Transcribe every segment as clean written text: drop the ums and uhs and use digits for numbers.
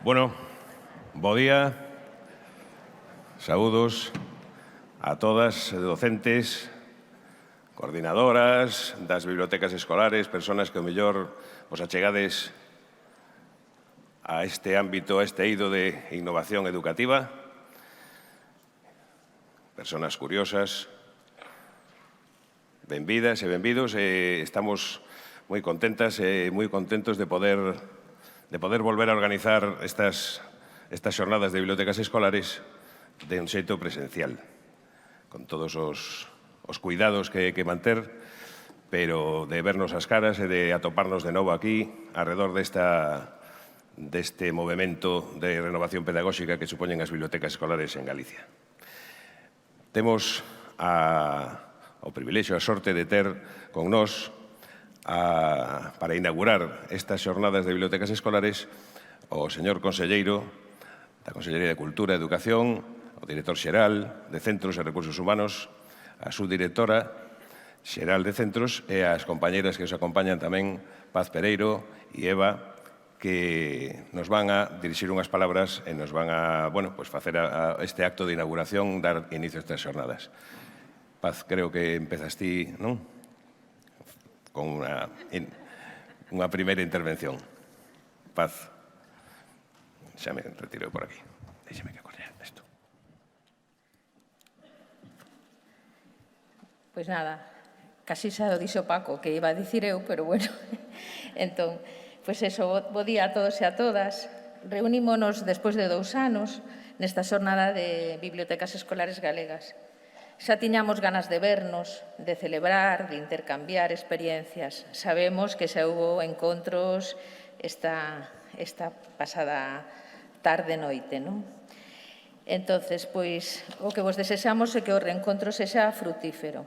Bueno, bo día, saúdos a todas docentes, coordinadoras das bibliotecas escolares, persoas que o mellor vos achegades a este ámbito, a este eido de innovación educativa, persoas curiosas, benvidas e benvidos. Estamos moi contentas e moi contentos de poder volver a organizar estas xornadas de bibliotecas escolares de un xeito presencial, con todos os cuidados que hai que manter, pero de vernos as caras e de atoparnos de novo aquí, alrededor deste movimento de renovación pedagóxica que supoñen as bibliotecas escolares en Galicia. Temos o privilexio, a sorte de ter con nós para inaugurar estas xornadas de bibliotecas escolares o señor conselleiro da Consellería de Cultura e Educación, o director xeral de Centros e Recursos Humanos, a subdirectora xeral de Centros e as compañeras que os acompañan tamén, Paz Pereiro e Eva, que nos van a dirixir unhas palabras e nos van a facer este acto de inauguración, dar inicio a estas xornadas. Paz, creo que empezas ti, non? Con unha primeira intervención. Paz. Xa me retiro por aquí. Déxame que correa isto. Pois nada, casi xa o dixo Paco, que iba a dicir eu, pero bueno. Entón, pois eso, bo día a todos e a todas. Reunímonos despois de 2 anos nesta xornada de bibliotecas escolares galegas. Xa tiñamos ganas de vernos, de celebrar, de intercambiar experiencias. Sabemos que xa houve encontros esta pasada tarde-noite, non? Entonces, pois, o que vos desexamos é que o reencontro sexa frutífero.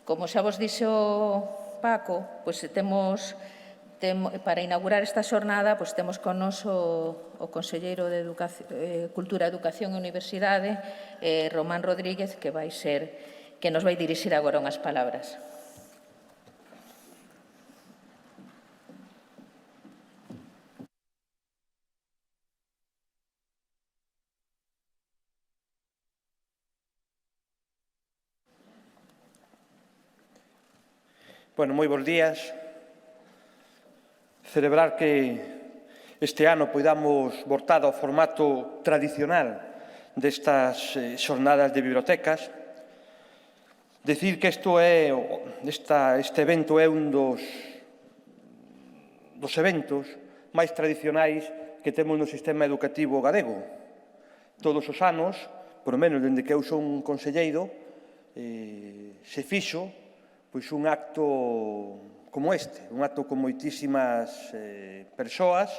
Como xa vos dixo Paco, pois para inaugurar esta xornada, pois temos con nos o conselleiro de Cultura, Educación e Universidade, Román Rodríguez, que nos vai dirixir agora unhas palabras. Bueno, moi bons días. Celebrar que este ano poidamos voltar ao formato tradicional destas xornadas de bibliotecas. Decir que este evento é un dos eventos máis tradicionais que temos no sistema educativo galego. Todos os anos, por lo menos dende que eu son conselleiro, se fixo un acto como este, un acto con moitísimas persoas,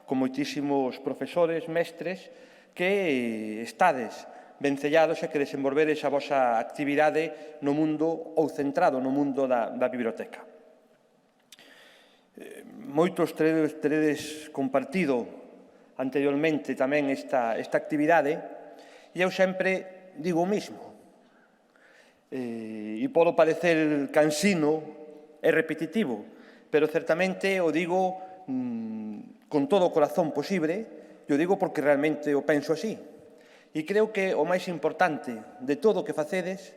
con moitísimos profesores, mestres, que estades vencellados e que desenvolvedes a vosa actividade no mundo ou centrado no mundo da biblioteca. Moitos teredes compartido anteriormente tamén esta actividade e eu sempre digo o mismo. E pode parecer cansino e repetitivo, pero certamente o digo con todo o corazón posible, e o digo porque realmente o penso así. E creo que o máis importante de todo o que facedes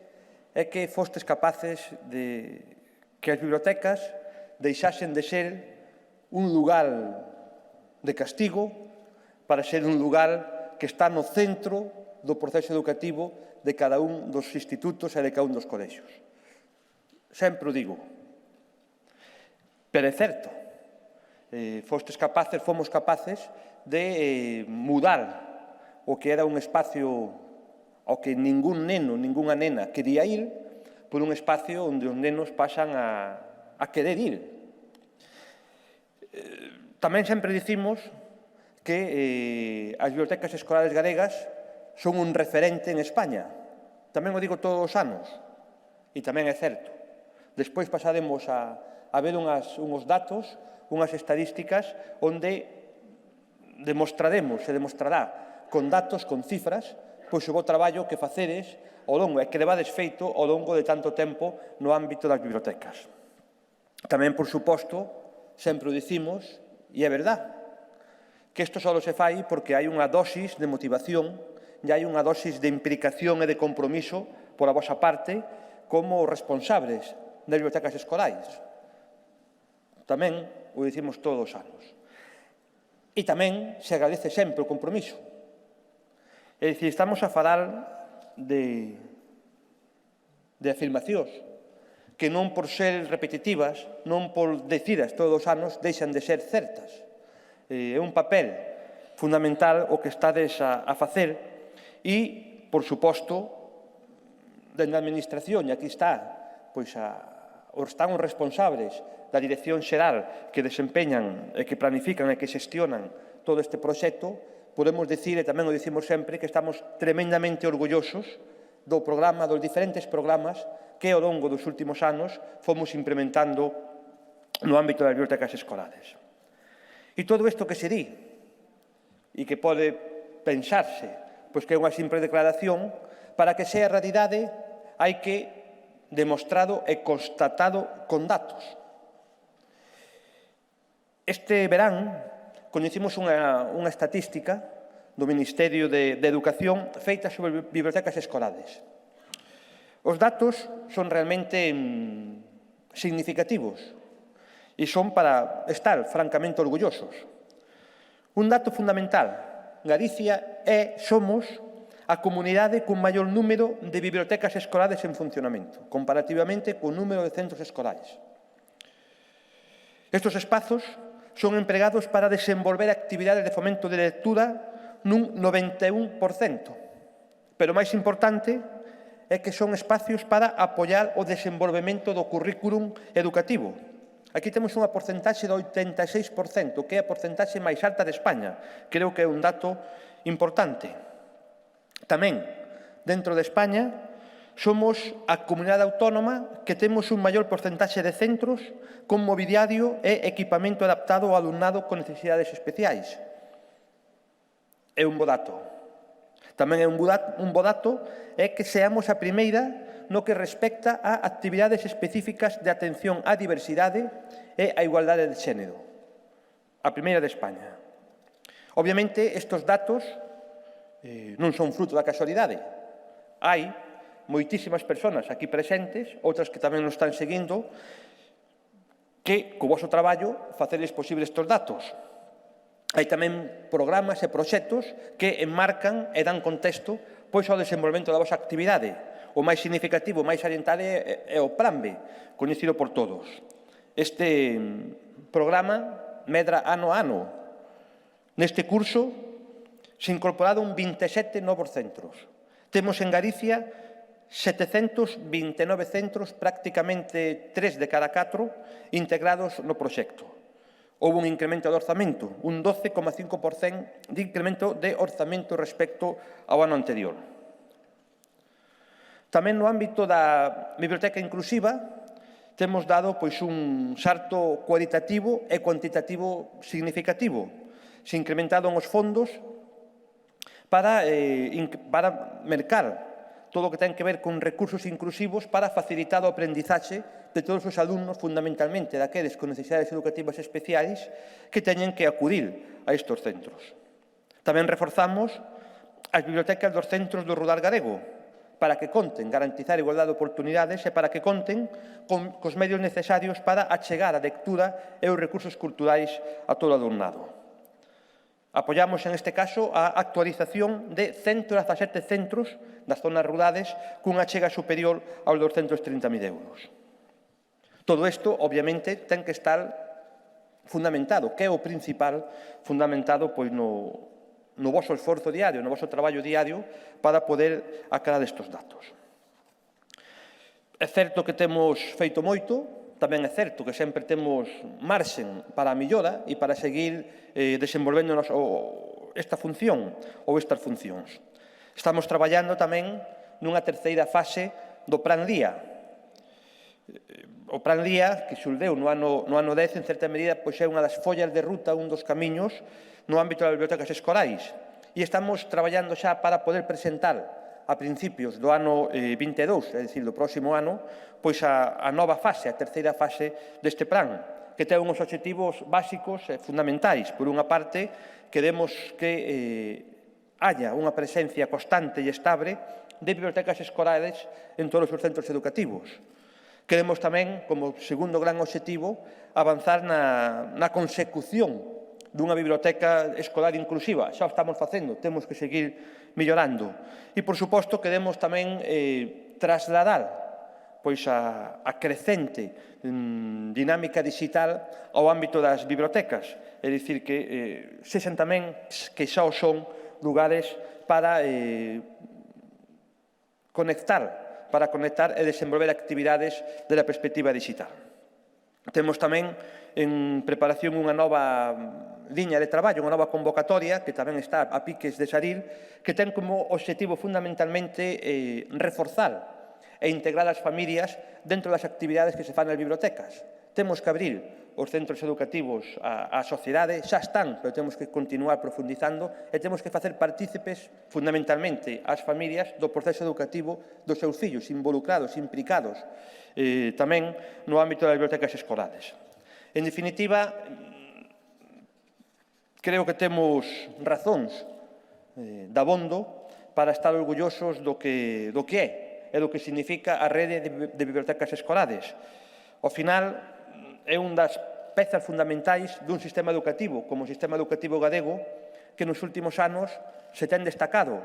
é que fostes capaces de que as bibliotecas deixasen de ser un lugar de castigo para ser un lugar que está no centro do proceso educativo de cada un dos institutos e de cada un dos colexios. Sempre o digo. Pero é certo, fomos capaces de mudar o que era un espacio ao que ningún neno, ningunha nena quería ir, por un espacio onde os nenos pasan a querer ir. Tamén sempre dicimos que as bibliotecas escolares galegas son un referente en España. Tamén o digo todos os anos, e tamén é certo. Despois pasaremos a ver uns datos, unhas estadísticas, onde demostraremos, se demostrará con datos, con cifras, pois o bo traballo que facedes ao longo, e que levades feito ao longo de tanto tempo no ámbito das bibliotecas. Tamén, por suposto, sempre o dicimos, e é verdade, que isto só se fai porque hai unha dosis de motivación e hai unha dosis de implicación e de compromiso pola vosa parte como responsables das bibliotecas escolares. Tamén o dicimos todos os anos. E tamén se agradece sempre o compromiso. É dicir, estamos a falar de afirmacións que non por ser repetitivas, non por decidas todos os anos, deixan de ser certas. É un papel fundamental o que estades a facer e, por suposto, dende a Administración, e aquí está, pois están os responsables da Dirección Xeral que desempeñan e que planifican e que xestionan todo este proxecto, podemos dicir, e tamén o dicimos sempre, que estamos tremendamente orgullosos do programa, dos diferentes programas que ao longo dos últimos anos fomos implementando no ámbito das bibliotecas escolares. E todo isto que se di, e que pode pensarse, pois que é unha simple declaración, para que sea realidade hai que demostrado e constatado con datos. Este verán coñecimos unha estatística do Ministerio de Educación feita sobre bibliotecas escolares. Os datos son realmente significativos e son para estar francamente orgullosos. Un dato fundamental: Galicia somos a comunidade con maior número de bibliotecas escolares en funcionamento, comparativamente co número de centros escolares. Estes espazos son empregados para desenvolver actividades de fomento de lectura nun 91%. Pero máis importante é que son espacios para apoiar o desenvolvemento do currículum educativo. Aquí temos unha porcentaxe do 86%, que é a porcentaxe máis alta de España. Creo que é un dato importante. Tamén, dentro de España, somos a comunidade autónoma que temos un maior porcentaxe de centros con mobiliario e equipamento adaptado ao alumnado con necesidades especiais. É un bo dato. Tamén é un bo dato é que seamos a primeira no que respecta a actividades específicas de atención á diversidade e á igualdade de xénero. A primeira de España. Obviamente, estes datos non son fruto da casualidade. Hai moitísimas persoas aquí presentes, outras que tamén nos están seguindo, que, co vosso traballo, facedes posibles estes datos. Hai tamén programas e proxectos que enmarcan e dan contexto pois ao desenvolvemento da vosa actividade. O máis significativo, o máis saliental é o Plan B, coñecido por todos. Este programa medra ano a ano. Neste curso se incorporado un 27 novos centros. Temos en Galicia 729 centros, prácticamente 3 de cada 4, integrados no proxecto. Houve un incremento de orzamento, un 12,5% de incremento de orzamento respecto ao ano anterior. Tamén no ámbito da biblioteca inclusiva temos dado pois un salto cualitativo e cuantitativo significativo. Se incrementaron os fondos para mercar todo o que ten que ver con recursos inclusivos para facilitar o aprendizaxe de todos os alumnos, fundamentalmente daqueles con necesidades educativas especiais que teñen que acudir a estes centros. Tamén reforzamos as bibliotecas dos centros do rural galego para que conten, garantizar a igualdade de oportunidades e para que conten cos medios necesarios para achegar a lectura e os recursos culturais a todo o alumnado. Apoiamos, en este caso, a actualización de 117 centros das zonas rurales cunha achega superior aos 230.000 euros. Todo isto, obviamente, ten que estar fundamentado, que é o principal, fundamentado pois, no voso esforzo diario, no voso traballo diario, para poder aclarar estes datos. É certo que temos feito moito, tamén é certo que sempre temos marxen para a millora e para seguir desenvolvendo esta función ou estas funcións. Estamos traballando tamén nunha terceira fase do Plan LIA. O Plan LIA, que xurdeu no ano 10, en certa medida, pois é unha das follas de ruta, un dos camiños no ámbito das bibliotecas escolares. E estamos traballando xa para poder presentar a principios do ano 22, é dicir, do próximo ano, pois a nova fase, a terceira fase deste plan, que ten uns obxectivos básicos e fundamentais. Por unha parte, queremos que haya unha presencia constante e estable de bibliotecas escolares en todos os centros educativos. Queremos tamén, como segundo gran obxectivo, avanzar na consecución dunha biblioteca escolar inclusiva. Xa o estamos facendo, temos que seguir mellorando. E, por suposto, queremos tamén trasladar pois a crecente dinámica digital ao ámbito das bibliotecas. É dicir, que sexan tamén, que xa o son, lugares para conectar e desenvolver actividades da perspectiva digital. Temos tamén en preparación unha nova liña de traballo, unha nova convocatoria, que tamén está a piques de salir, que ten como obxectivo fundamentalmente reforzar e integrar as familias dentro das actividades que se fan nas bibliotecas. Temos que abrir os centros educativos á sociedade, xa están, pero temos que continuar profundizando e temos que facer partícipes fundamentalmente as familias do proceso educativo dos seus fillos, involucrados, implicados, tamén no ámbito das bibliotecas escolares. En definitiva, creo que temos razóns dabondo para estar orgullosos do que é e do que significa a rede de bibliotecas escolares. Ao final, é unha das pezas fundamentais dun sistema educativo, como o sistema educativo galego, que nos últimos anos se ten destacado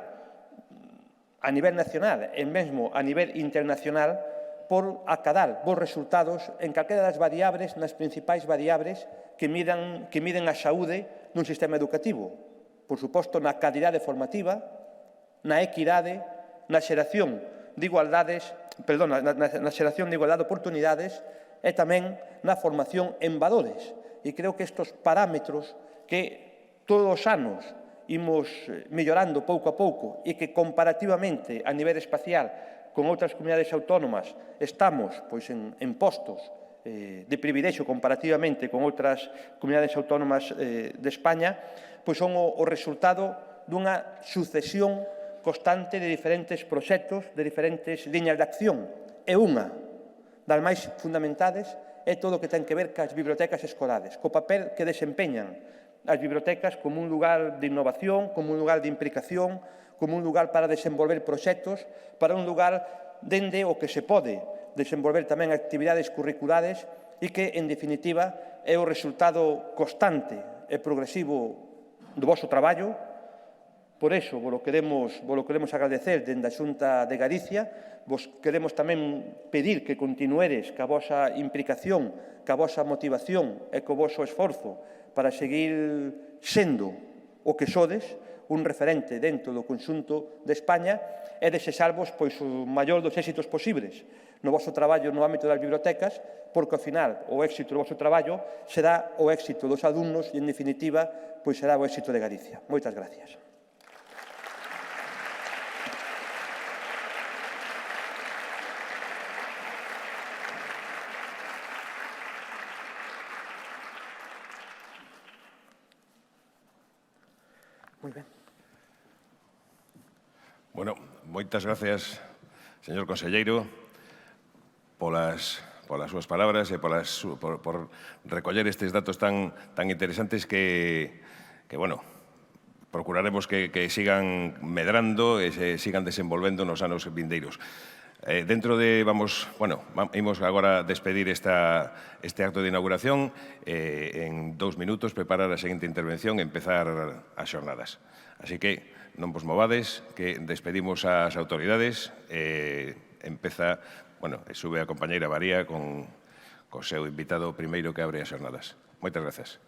a nivel nacional e mesmo a nivel internacional por acadar bons resultados en calquera das variables, nas principais variables que miden a saúde dun sistema educativo. Por suposto, na calidade formativa, na equidade, na xeración de igualdade de oportunidades e tamén na formación en valores. E creo que estes parámetros que todos os anos imos mellorando pouco a pouco e que comparativamente a nivel espacial con outras comunidades autónomas estamos en postos de privilexio comparativamente con outras comunidades autónomas de España, son o resultado dunha sucesión constante de diferentes proxectos, de diferentes liñas de acción. E unha das máis fundamentais é todo o que ten que ver cas bibliotecas escolares, co papel que desempeñan as bibliotecas como un lugar de innovación, como un lugar de implicación, como un lugar para desenvolver proxectos, para un lugar dende o que se pode desenvolver tamén actividades curriculares e que, en definitiva, é o resultado constante e progresivo do vosso traballo. Por iso, vos queremos agradecer dende a Xunta de Galicia, vos queremos tamén pedir que continueres ca vosa implicación, ca vosa motivación e co voso esforzo para seguir sendo o que sodes, un referente dentro do conxunto de España e desexarvos o maior dos éxitos posibles no voso traballo no ámbito das bibliotecas, porque ao final o éxito do voso traballo será o éxito dos alumnos e, en definitiva, será o éxito de Galicia. Moitas gracias. Moi ben. Bueno, moitas gracias, señor conselleiro, polas súas palabras e por recoller estes datos tan interesantes que procuraremos que sigan medrando e se sigan desenvolvendo nos anos vindeiros. Imos agora despedir este acto de inauguración en 2 minutos, preparar a seguinte intervención e empezar as xornadas. Así que non vos movades, que despedimos as autoridades e sube a compañeira María con o seu invitado primeiro que abre as xornadas. Moitas grazas.